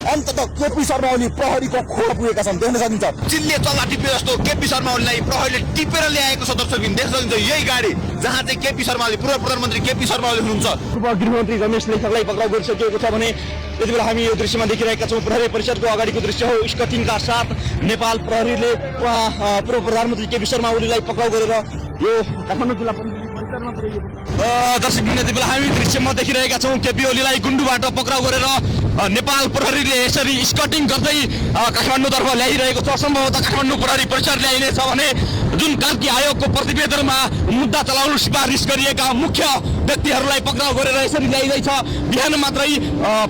अन्तत केपी शर्मा ओली प्रहरीको खोला पुगेका छन् देख्न सकिन्छ। चिल्ले चल्ला टिपे जस्तो केपी शर्मा ओलीलाई प्रहरीले टिपेर ल्याएको छ दर्शकबिन देख्न सकिन्छ। यही गाडी जहाँ चाहिँ केपी शर्मा ओली पूर्व प्रधानमन्त्री केपी शर्मा ओली हुनुहुन्छ। पूर्व गृहमन्त्री रमेश लेखकलाई पक्राउ गरिसकिएको छ भने यति बेला हामी यो दृश्यमा देखिरहेका छौँ। प्रहरी परिषदको अगाडिको दृश्य हो। स्कटिङका साथ नेपाल प्रहरीले पूर्व प्रधानमन्त्री केपी शर्मा ओलीलाई पक्राउ गरेर यो काठमाडौँ जिल्ला परिसरमा पुर्याइएको छ। दर्शकबिन यति बेला हामी दृश्यमा देखिरहेका छौँ केपी ओलीलाई गुन्डुबाट पक्राउ गरेर नेपाल प्रहरीले यसरी स्कटिङ गर्दै काठमाडौँतर्फ ल्याइरहेको छ। सम्भवतः काठमाडौँ प्रहरी परिसर ल्याइनेछ भने जुन कार्की आयोगको प्रतिवेदनमा मुद्दा चलाउन सिफारिस गरिएका मुख्य व्यक्तिहरूलाई पक्राउ गरेर यसरी ल्याइँदैछ। बिहान मात्रै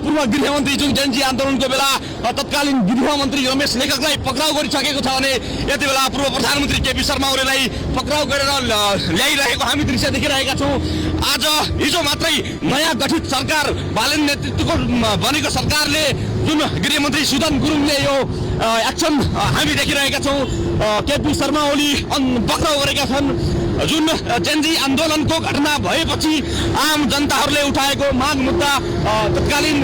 पूर्व गृहमन्त्री जुन जेनजी आन्दोलनको बेला तत्कालीन गृहमन्त्री रमेश लेखकलाई पक्राउ गरिसकेको छ भने यति बेला पूर्व प्रधानमन्त्री केपी शर्मा ओलीलाई पक्राउ गरेर ल्याइरहेको हामी दृश्य देखिरहेका छौँ। आज हिजो मात्रै नयाँ गठित सरकार बालन नेतृत्वको बनेको सरकारले जुन गृहमन्त्री सुदन गुरुङले यो एक्सन हामी देखिरहेका छौँ। केपी शर्मा ओली पक्राउ गरेका छन्। जुन जेनजी आन्दोलनको घटना भएपछि आम जनताहरूले उठाएको माग मुद्दा तत्कालीन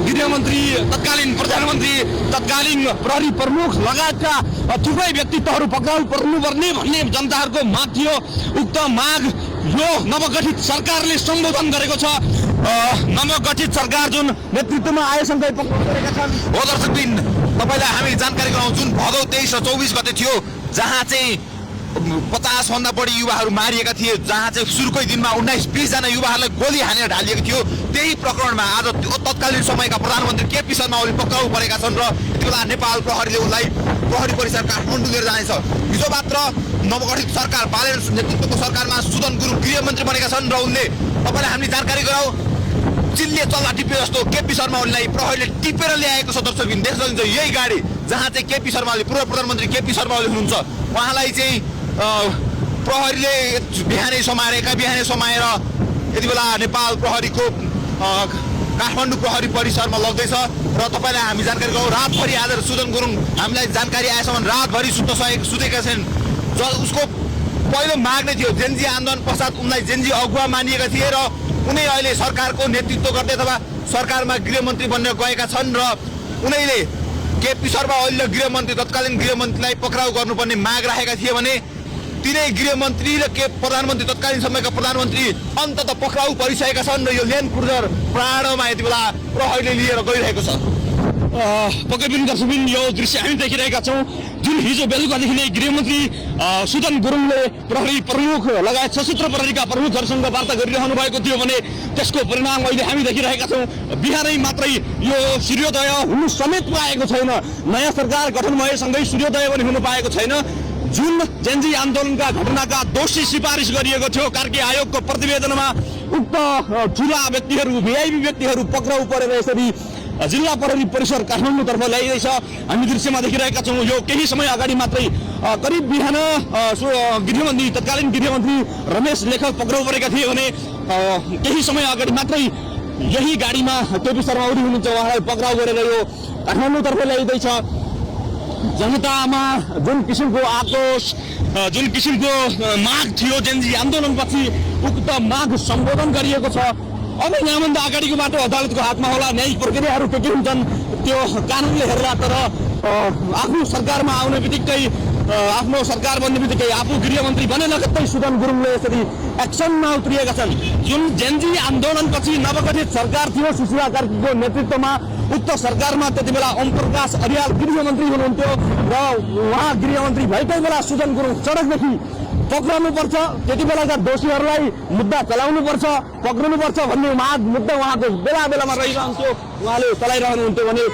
गृहमन्त्री तत्कालीन प्रधानमन्त्री तत्कालीन प्रहरी प्रमुख लगायतका थुप्रै व्यक्तित्वहरू पक्राउ पर्नुपर्ने भन्ने जनताहरूको माग थियो। उक्त माग यो नवगठित सरकारले सम्बोधन गरेको छ। नवगठित सरकार जुन नेतृत्वमा आएसँगै पक्राउ गरेका छन्। हो दर्शकबिन तपाईँलाई हामी जानकारी गराउँ जुन भदौ 23 र 24 गते थियो जहाँ चाहिँ 50 भन्दा बढी युवाहरू मारिएका थिए, जहाँ चाहिँ सुरुकै दिनमा 19-20 जना युवाहरूलाई गोली हानेर ढालिएको थियो। त्यही प्रकरणमा आज तत्कालीन समयका प्रधानमन्त्री केपी शर्मा ओली पक्राउ परेका छन् र यति बेला नेपाल प्रहरीले उनलाई प्रहरी परिसर काठमाडौँ लिएर जानेछ। हिजो मात्र नवगठित सरकार बालन नेतृत्वको सरकारमा सुदन गुरुङ गृहमन्त्री बनेका छन् र उनले तपाईँलाई हामीले जानकारी गराउँ चिल्ले चल्ला टिपे जस्तो केपी शर्मा ओलीलाई प्रहरीले टिपेर ल्याएको छ। दर्शकबिन देख्न सकिन्छ। यही गाडी जहाँ चाहिँ केपी शर्मा ओली पूर्व प्रधानमन्त्री केपी शर्मा ओली हुनुहुन्छ। उहाँलाई चाहिँ प्रहरीले बिहानै समाएर यति बेला नेपाल प्रहरीको काठमाडौँ प्रहरी परिसरमा लग्दैछ र तपाईँलाई हामी जानकारी गरौँ रातभरि आज सुदन गुरुङ हामीलाई जानकारी आएसम्म रातभरि सुतेका छन्। उसको पहिलो माग नै थियो जेनजी आन्दोलन पश्चात उनलाई जेनजी अगुवा मानिएका थिए र उनी अहिले सरकारको नेतृत्व गर्दै अथवा सरकारमा गृहमन्त्री बनेर गएका छन् र उनैले केपी शर्मा ओली र गृहमन्त्री तत्कालीन गृहमन्त्रीलाई पक्राउ गर्नुपर्ने माग राखेका थिए भने तिनै गृहमन्त्री र प्रधानमन्त्री तत्कालीन समयका प्रधानमन्त्री अन्तत पक्राउ परिसकेका छन् र यो ल्यान्ड क्रुजर प्राणमा यति बेला प्रहरीले लिएर गइरहेको छ। पक्कै पनि दर्शकबिन यो दृश्य हामी देखिरहेका छौँ। जुन हिजो बेलुकादेखि नै गृहमन्त्री सुदन गुरुङले प्रहरी प्रमुख लगायत सशस्त्र प्रहरीका प्रमुखहरूसँग वार्ता गरिरहनु भएको थियो भने त्यसको परिणाम अहिले हामी देखिरहेका छौँ। बिहानै मात्रै यो सूर्योदय हुनु समेत पाएको छैन। नयाँ सरकार गठन भएसँगै सूर्योदय पनि हुनु पाएको छैन। जुन जेनजी आन्दोलनका घटनाका दोषी सिफारिस गरिएको थियो कार्की आयोगको प्रतिवेदनमा उक्त ठुला व्यक्तिहरू भिआइपी व्यक्तिहरू पक्राउ परेर यसरी जिल्ला प्रहरी परिसर काठमाडौँतर्फ ल्याइँदैछ। हामी दृश्यमा देखिरहेका छौँ। यो केही समय अगाडि मात्रै करिब बिहान गृहमन्त्री तत्कालीन गृहमन्त्री रमेश लेखक पक्राउ परेका थिए भने केही समय अगाडि मात्रै यही गाडीमा केपी शर्मा ओली हुनुहुन्छ। उहाँलाई पक्राउ गरेर यो काठमाडौँतर्फ ल्याइँदैछ। जनतामा जुन किसिमको आक्रोश जुन किसिमको माग थियो जेनजी आन्दोलनपछि उक्त माग सम्बोधन गरिएको छ। अब यहाँभन्दा अगाडिको बाटो अदालतको हातमा होला। न्यायिक प्रक्रियाहरू के हुन्छन् त्यो कानुनले हेर्ला। तर आफ्नो सरकारमा आउने बित्तिकै आफ्नो सरकार बन्ने बित्तिकै आफू गृहमन्त्री बने लगत्तै सुदन गुरुङले यसरी एक्सनमा उत्रिएका छन्। जुन जेनजी आन्दोलनपछि नवगठित सरकार थियो सुशीला कार्कीको नेतृत्वमा उक्त सरकारमा त्यति बेला ओम प्रकाश अर्याल गृहमन्त्री हुनुहुन्थ्यो र उहाँ गृहमन्त्री भएकै बेला सुदन गुरुङ सडकदेखि पक्राउनुपर्छ, त्यति बेलाका दोषीहरूलाई मुद्दा चलाउनुपर्छ, पक्राउनुपर्छ भन्ने माग मुद्दा उहाँको बेला बेलामा रहिरहन्थ्यो। उहाँले चलाइरहनुहुन्थ्यो भने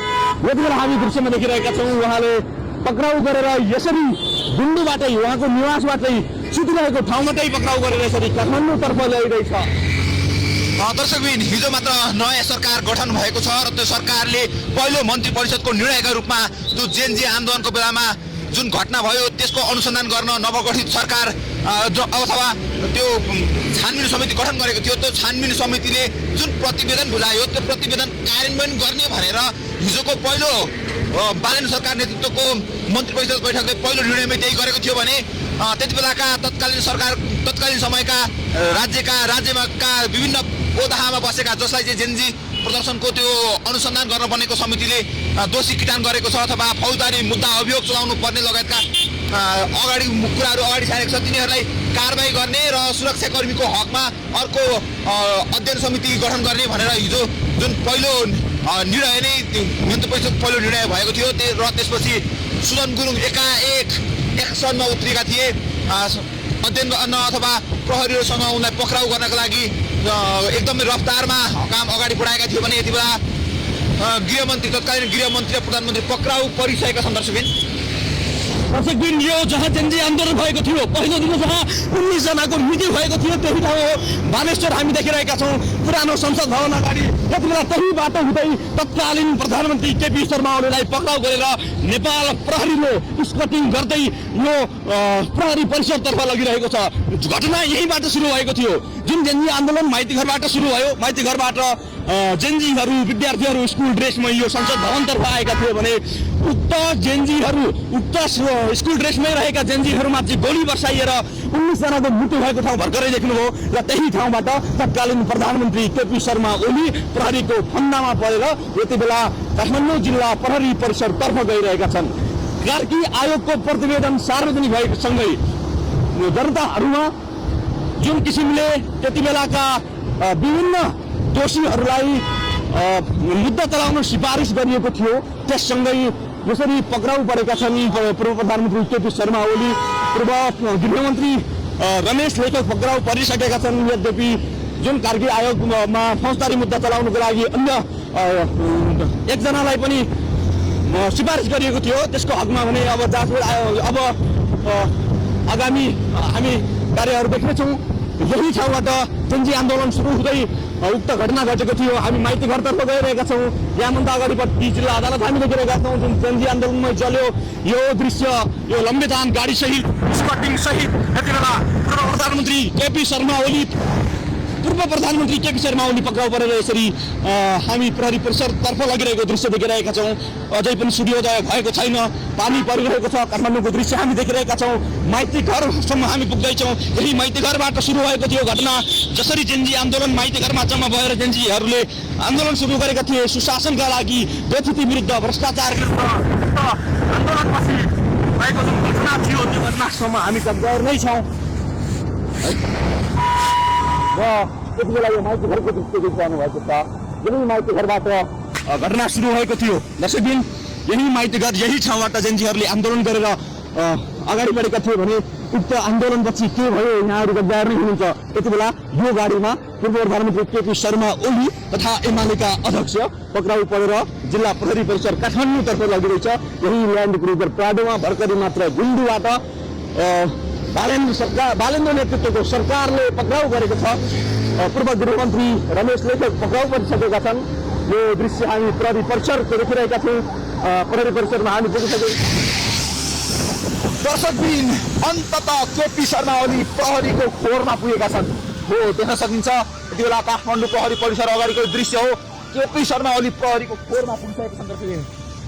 यति बेला हामी दृश्यमा देखिरहेका छौँ। उहाँले पक्राउ गरेर यसरी गुन्डुबाटै उहाँको निवासबाटै सुतिरहेको ठाउँबाटै पक्राउ गरेर यसरी काठमाडौँतर्फ ल्याइरहेछ। दर्शकबिन हिजो मात्र नयाँ सरकार गठन भएको छ र त्यो सरकारले पहिलो मन्त्री परिषदको निर्णयका रूपमा त्यो जेनजी आन्दोलनको बेलामा जुन घटना भयो त्यसको अनुसन्धान गर्न नवगठित सरकार अथवा त्यो छानबिन समिति गठन गरेको थियो। त्यो छानबिन समितिले जुन प्रतिवेदन बुझायो त्यो प्रतिवेदन कार्यान्वयन गर्ने भनेर हिजोको पहिलो बालन सरकार नेतृत्वको मन्त्री परिषद बैठकले पहिलो निर्णयमै त्यही गरेको थियो भने त्यति बेलाका तत्कालीन समयका राज्यमा विभिन्न ओदाहामा बसेका जसलाई चाहिँ जेनजी प्रदर्शनको त्यो अनुसन्धान गर्न बनेको समितिले दोषी किटान गरेको छ अथवा फौजदारी मुद्दा अभियोग चलाउनु पर्ने लगायतका अगाडि कुराहरू अगाडि सारेको छ। तिनीहरूलाई कारबाही गर्ने र सुरक्षाकर्मीको हकमा अर्को अध्ययन समिति गठन गर्ने भनेर हिजो जुन पहिलो निर्णय नै मन्त्री परिषद पहिलो निर्णय भएको थियो र त्यसपछि सुदन गुरुङ एकाएक एक्सनमा उत्रिएका थिए अध्ययन गर्न अथवा प्रहरीहरूसँग उनलाई पक्राउ गर्नका लागि एकदमै रफ्तारमा काम अगाडि बढाएका थियो भने यति बेला गृहमन्त्री तत्कालीन गृहमन्त्री र प्रधानमन्त्री पक्राउ परिसकेका छन्। दर्शकबिन यो जहाँ जेन्जी आन्दोलन भएको थियो पहिलो दिन जहाँ 19 जनाको मृत्यु भएको थियो त्यही ठाउँ हो बालेश्वर हामी देखिरहेका छौँ पुरानो संसद भवन अगाडि। यति बेला त्यही बाटो हुँदै तत्कालीन प्रधानमन्त्री केपी शर्मा ओलीलाई पक्राउ गरेर नेपाल प्रहरीले स्कटिङ गर्दै यो प्रहरी परिसरतर्फ लगिरहेको छ। घटना यहीँबाट सुरु भएको थियो। जुन जेन्जी आन्दोलन माइतीघरबाट सुरु भयो, माइतीघरबाट जेन्जीहरू विद्यार्थीहरू स्कुल ड्रेसमा यो संसद भवनतर्फ आएका थिए भने उक्त जेन्जीहरू उक्त स्कुल ड्रेसमै रहेका जेन्जीहरूमा चाहिँ गोली बर्साइएर 19 जनाको मृत्यु भएको ठाउँ भर्खरै देख्नुभयो र त्यही ठाउँबाट तत्कालीन प्रधानमन्त्री केपी शर्मा ओली प्रहरीको फन्दामा परेर यति बेला काठमाडौँ जिल्ला प्रहरी परिसरतर्फ गइरहेका छन्। कार्की आयोगको प्रतिवेदन सार्वजनिक भएको सँगै जनताहरूमा जुन किसिमले त्यति बेलाका विभिन्न दोषीहरूलाई मुद्दा चलाउन सिफारिस गरिएको थियो त्यससँगै यसरी पक्राउ परेका छन् पूर्व प्रधानमन्त्री केपी शर्मा ओली, पूर्व गृहमन्त्री रमेश लेखक पक्राउ परिसकेका छन्। यद्यपि जुन कार्की आयोगमा फौजदारी मुद्दा चलाउनुको लागि अन्य एकजनालाई पनि सिफारिस गरिएको थियो त्यसको हकमा भने अब अब आगामी हामी कार्यहरू देख्नेछौँ। यही ठाउँबाट जेन्जी आन्दोलन सुरु हुँदै उक्त घटना घटेको थियो। हामी माइती घरतर्फ गइरहेका छौँ। यहाँभन्दा अगाडिपट्टि जिल्ला अदालत हामी देखिरहेका छौँ जुन जेन्जी आन्दोलनमै चल्यो यो दृश्य यो लम्बेदान गाडी सहित स्कटिङ सहित यति बेला पूर्व प्रधानमन्त्री केपी शर्मा ओली पक्राउ परेर यसरी हामी प्रहरी परिसरतर्फ लगिरहेको दृश्य देखिरहेका छौँ। अझै पनि सूर्योदय भएको छैन, पानी परिरहेको छ। काठमाडौँको दृश्य हामी देखिरहेका छौँ। माइती घरसम्म हामी पुग्दैछौँ। यही माइती घरबाट सुरु भएको थियो घटना। जसरी जेन्जी आन्दोलन माइती घरमा जम्मा भएर जेन्जीहरूले आन्दोलन सुरु गरेका थिए सुशासनका लागि, व्यथिति विरुद्ध, भ्रष्टाचार विरुद्ध आन्दोलनपछि भएको जुन घटना थियो त्यो घटनासम्म हामी गएर नै छौँ र यति बेला यो माइती घरको दृश्य देखिरहनु भएको छ। यही माइती घरबाट घटना सुरु भएको थियो। दर्शकबिन यही माइती घर यही ठाउँबाट जेन्जीहरूले आन्दोलन गरेर अगाडि बढेका थिए भने उक्त आन्दोलनपछि के भयो यहाँहरू गएर नै हुनुहुन्छ। यति बेला यो गाडीमा पूर्व प्रधानमन्त्री केपी शर्मा ओली तथा एमालेका अध्यक्ष पक्राउ परेर जिल्ला प्रहरी परिसर काठमाडौँतर्फ लगिरहेछ। यही ल्यान्ड क्रुजर प्राडोमा भर्खरै मात्र गुन्डुबाट बालेन्द्र नेतृत्वको सरकारले पक्राउ गरेको छ। पूर्व गृहमन्त्री रमेश लेखक पक्राउ परिसकेका छन्। यो दृश्य हामी प्रहरी परिसरको देखिरहेका छौँ। प्रहरी परिसरमा हामी पुगिसक्यौँ। दर्शकबिन अन्ततः केपी शर्मा ओली प्रहरीको खोरमा पुगेका छन्। हो देख्न सकिन्छ यति बेला काठमाडौँ प्रहरी परिसर अगाडिको दृश्य हो। केपी शर्मा ओली प्रहरीको खोरमा पुगिसकेका छन्। दर्शकबिन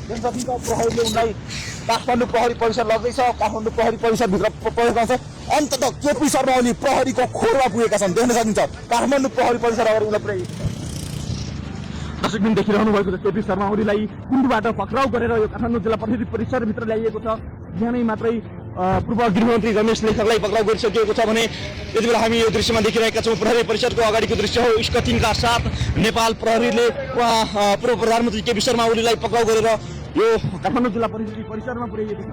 देख्न सकिन्छ प्रहरीले उनलाई काठमाडौँ प्रहरी परिसर लग्दैछ। काठमाडौँ प्रहरी परिसरभित्र प्रवेश गर्छ। अन्ततः केपी शर्मा ओली प्रहरीको खोरमा पुगेका छन्। देख्न सकिन्छ काठमाडौँ प्रहरी परिसर अगाडि उनलाई पुर्याइ। दर्शकबिन देखिरहनु भएको छ केपी शर्मा ओलीलाई कुण्डबाट पक्राउ गरेर यो काठमाडौँ जिल्ला प्रहरी परिसरभित्र ल्याइएको छ। बिहानै मात्रै पूर्व गृहमन्त्री रमेश लेखकलाई पक्राउ गरिसकिएको छ भने यति बेला हामी यो दृश्यमा देखिरहेका छौँ। प्रहरी परिसरको अगाडिको दृश्य हो। स्कटिङका साथ नेपाल प्रहरीले पूर्व प्रधानमन्त्री केपी शर्मा ओलीलाई पक्राउ गरेर यो काठमाडौँ जिल्ला प्रहरी परिसरमा पुर्याइएको छ।